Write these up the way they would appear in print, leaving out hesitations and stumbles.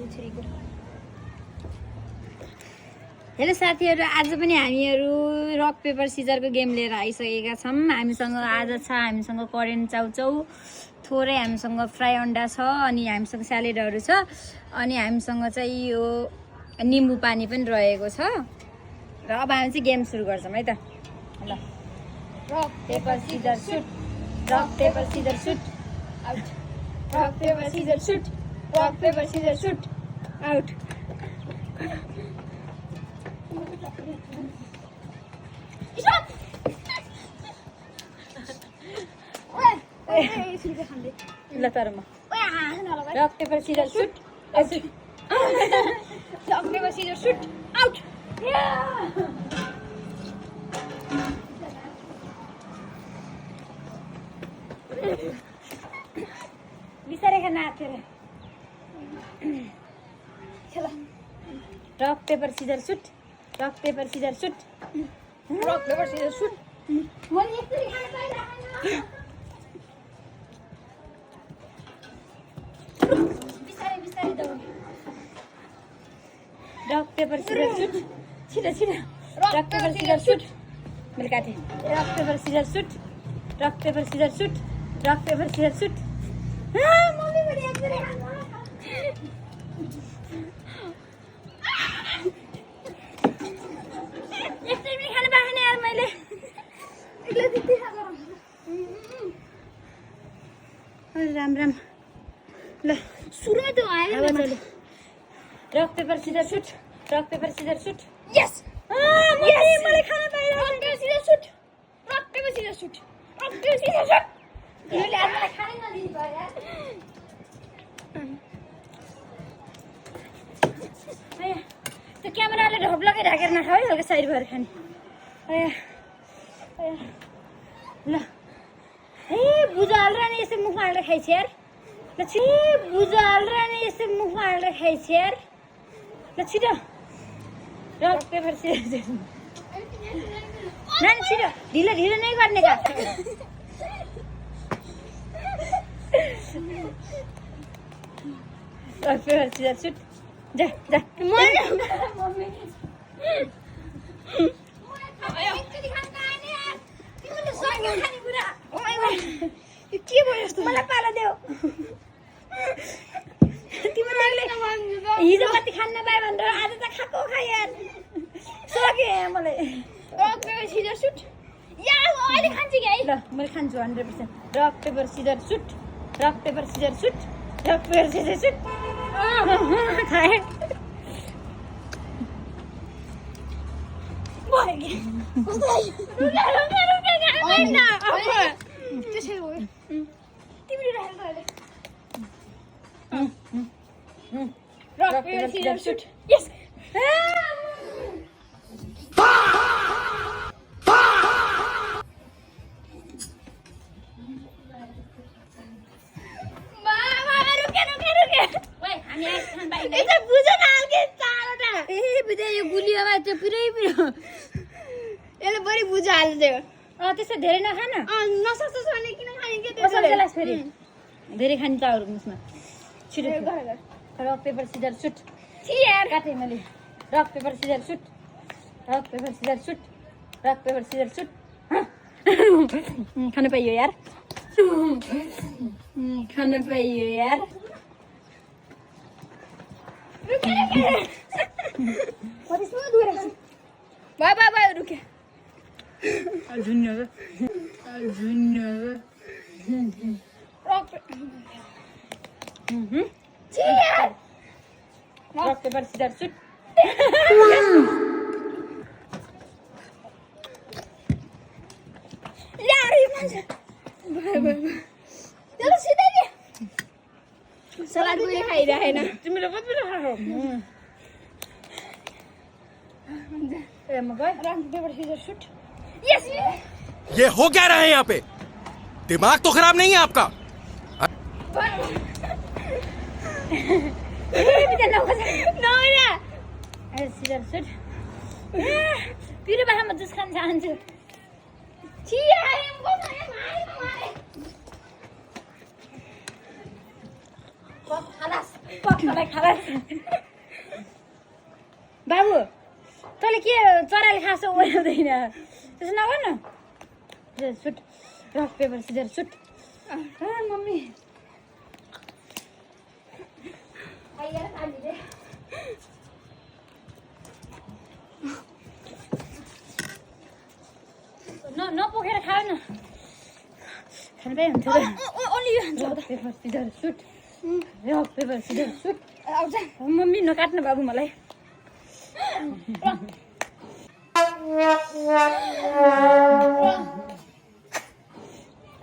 Hello साथीहरु, आज पनि हामीहरु रक पेपर सिजरको गेम लिएर आइसकेका छौं। हामीसँग आज छ हामीसँग करेन्ट चाउचाउ, थोरै हामीसँग फ्राई अन्डा छ, अनि हामीसँग स्यालेडहरु छ, अनि हामीसँग चाहिँ यो निम्बु पानी पनि रहेको छ। र अब हामी चाहिँ गेम सुरु गर्छौं है त। ल, rock paper scissor shoot, rock paper scissor shoot, out. Rock paper scissor shoot, rock paper scissor shoot, out. ल तर म rock paper scissor shoot, out. Rock paper scissor shoot, out. बिस्तारै खान आएको थियो। Rock paper scissor shoot, rock paper scissor shoot, rock paper scissor shoot. मैले यसरी खान पाइरहेको बिस्तारै बिस्तारै दौड। रक पेपर सिजर सुट, छिटो छिटो। रक पेपर सिजर सुट, मैले काटेँ। Rock paper scissor shoot, rock paper scissor shoot, rock paper scissor shoot. Mummy पनि यसरी यसरी खान पाएन यार मैले। राम राम। ल सुरुमै त आयो। Rock paper scissor shoot, rock paper scissor shoot. Yes, मैले खान पाइरहेको। Rock paper scissor shoot, rock paper scissor shoot, rock paper scissor shoot. मैले आज मलाई खानै नदिनु पर्यो यार। त्यो क्यामेराले ढोप लगाइराखेर नखाऊ है, हल्का साइड भएर खाने। ल ए बुझा हालेर नि यसो मुखमा हालेर खाइछ यार। ल छिटो, बुझा हालेर नि यसो मुखमा हालेर खाइछ यार। ल छिटो। Rock paper scissor shoot. नानी छिटो, ढिलो ढिलो नै गर्ने का। Rock paper scissor shoot. जा जा। मम्मी के भयो यस्तो? मलाई पाला देऊ। तिमीले हिजो कति खान नपाए भनेर आज त खाएको खा यार। सके मलाई। Rock paper scissor shoot. या अहिले खान्छु कि है? ल मैले खान्छु 100%। Rock paper scissor shoot, rock paper scissor shoot, rock paper scissor shoot. खाए। Rock, paper, scissors, shoot. Yes. यसले बढी बुझा हाल्दियो। त्यसो धेरै नखान। नसक्छ भने किन खाने के त्यो सल्लास फेरि। धेरै खान्छ अरु मुसमा। छिटो रक पेपर सिजर सुट। छि यार काटे मैले। Rock paper scissor shoot, rock paper scissor shoot, rock paper scissor shoot. खान पाइयो यार। खान पाइयो यार। बाय बाय बाय रुके। Junior. Rock. Cheer. Rock paper scissors shoot. Lari manja. चलो सीधे नहीं। सलाद कोई खाई रहा है ना? तुम लोग भी रहा हो। मगर रंग पेपर सीजर शूट। यस। ये हो क्या रहा है यहाँ पे? दिमाग तो खराब नहीं है आपका? Scissor shoot. फिर बाहर मत खान चाहन्छु। खलास पक्कलाई खाला बाबु तैँले के चराले खास ओर्याउँदैन त्यसो नगर न shoot rock paper scissor shoot mummy नपोखेर खाऊ न खानु पाइ हुन्थ्यो rock paper scissor shoot rock paper scissor shoot आउँछ मम्मी नकाट्नु बाबु मलाई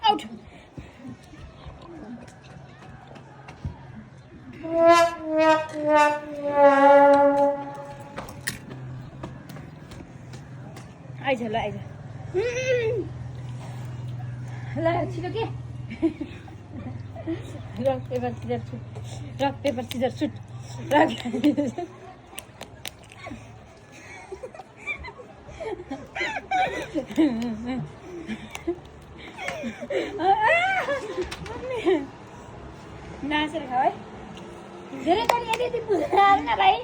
आउट आइज ल आइज ल छिटो के rock paper scissor shoot rock paper scissor shoot rock नाचेर खाऊ है धेरै पनि यति बुझ्नु न भाइ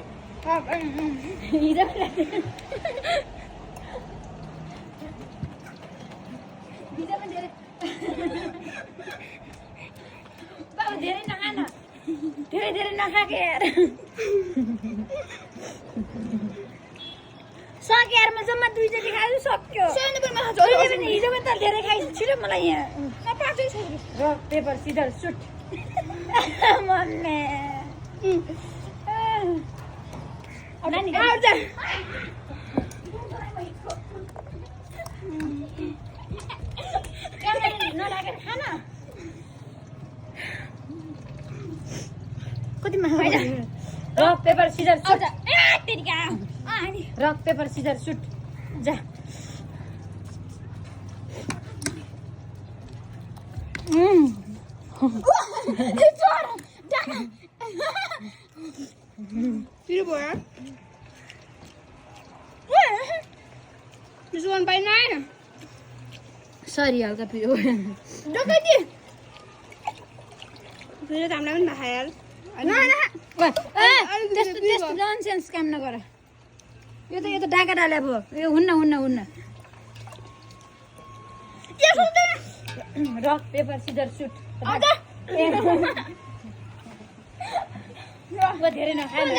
हिजो पनि धेरै बाबु धेरै नखा न धेरै नखा के यार सक्यो यार म जम्मा 2 चोटि खायो सक्यो हिजो पनि त धेरै खाइस् छिटो मलाई यहाँ rock paper scissor shoot mummy नानी आउँछ नलागेर खान कतिमा rock paper scissor shoot rock paper scissor shoot जा This one by 9. सरी हल्का पिरो Look at you. This is I'm not hell. त्यस्तो ननसेन्स काम नगर यो त डाका डाले भयो यो हुन्न रक पेपर सिजर सुट धेरै नखानु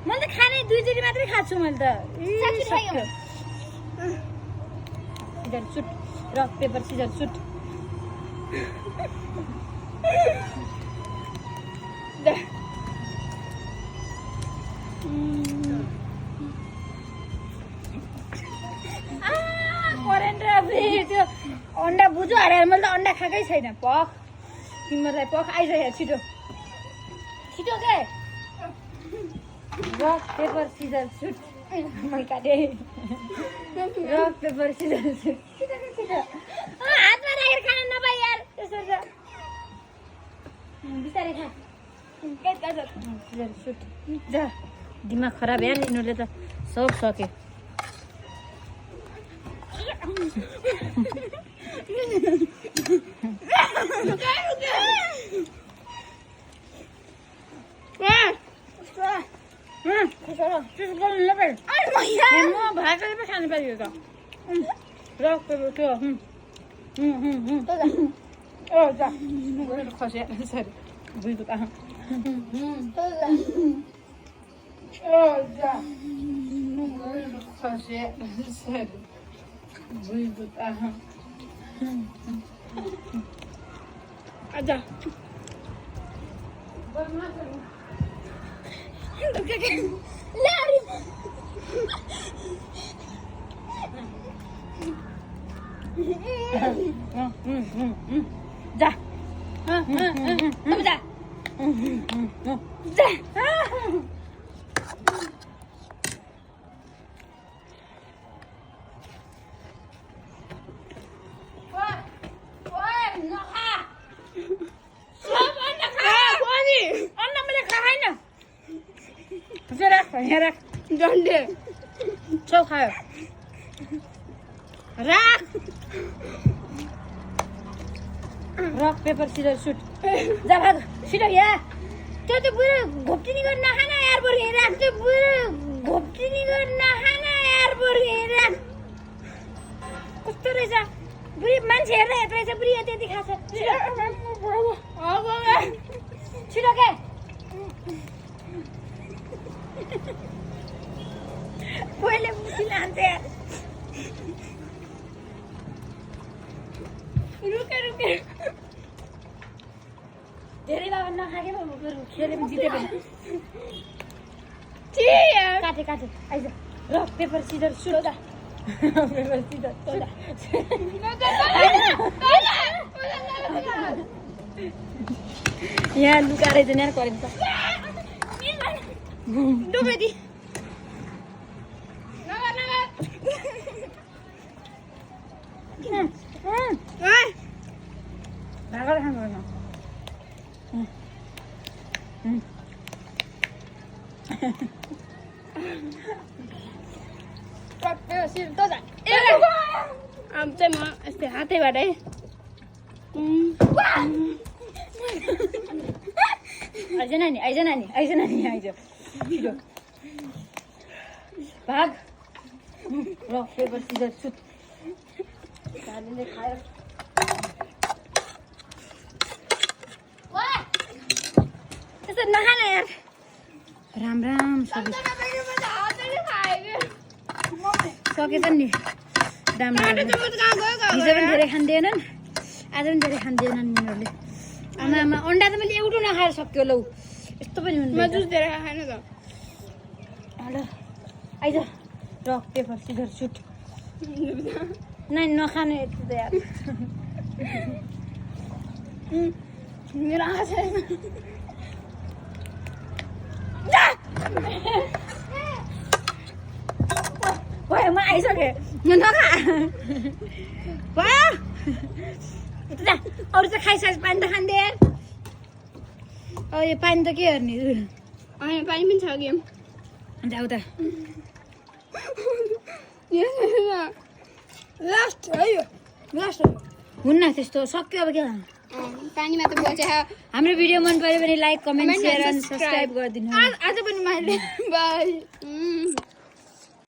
मैले त खाने 2 चोटि मात्रै खान्छु मैले त scissor shoot rock paper scissor shoot current त्यो अन्डा बुझो हालेर मैले त अन्डा खाएकै छैन पख तिमीलाई पख आइसक्यो छिटो छिटो के रक पेपर सिजर सुट मैले काटेँ रक पेपर सिजर सुट छिटो हातमा राखेर खान नपाइ यार त्यसरी त बिस्तारै खा सिजर सुट जा दिमाग खराब यार यिनीहरूले त सब सक्यो भाइले पो खानु पाइयो त रक पेपर त्यो खस्यो सरी बुझ्नु त खस्यो सरी बुझ्नु त आजा जा डन्डे छेउ खायो राख रक पेपर सिजर सुट जा भाग छिटो यहाँ त्यो त पुरो घोप्टिनी गरेर नखाना यार बरु राख त्यो पुरो घोप्टिनी गरेर नखाना यार बरु राख कस्तो रहेछ बुढी मान्छे हेर्दा यत्रो रहेछ बुढी त्यति खान्छ छिटो के पहिले मुसी लान्छ यार रुके धेरै बाबा नखाके खेले पनि जिते पनि काटे आइज र paper scissor shoot paper scissor यहाँ लुकाएर चाहिँ यहाँ करेन्छ डुबेदी भागर खानु अब चाहिँ म यस्तै हातैबाटै आइज नानी आइज छिटो भाग रक पेपर सिजर सुट दाजुले खायो त्यस्तो नखाना यार राम सकेछ नि राम हिजो पनि धेरै खाँदैनन् आज पनि धेरै खाँदैनन् यिनीहरूले आमा अन्डा त मैले एउटा नखाएर सक्यो लौ यस्तो पनि म हुन्छ जुस दिएर खाएन त हेलो आइज रक पेपर सिजर सुट नानी नखाने यति त यार मेरो आँखा छैन भयो म आइसकेँ नखा भयो अरू त खाइसकेपछि पानी त खाँदै यार यो पानी त के गर्ने होइन पानी पनि छ गेम जाऊ त लास्ट है यो लास्ट हुन्न त्यस्तो सक्यो अब के पानीमा त बचे हाम्रो भिडियो मन पर्यो भने लाइक कमेन्ट सेयर अनि सब्सक्राइब गरिदिनु आज पनि मैले बाई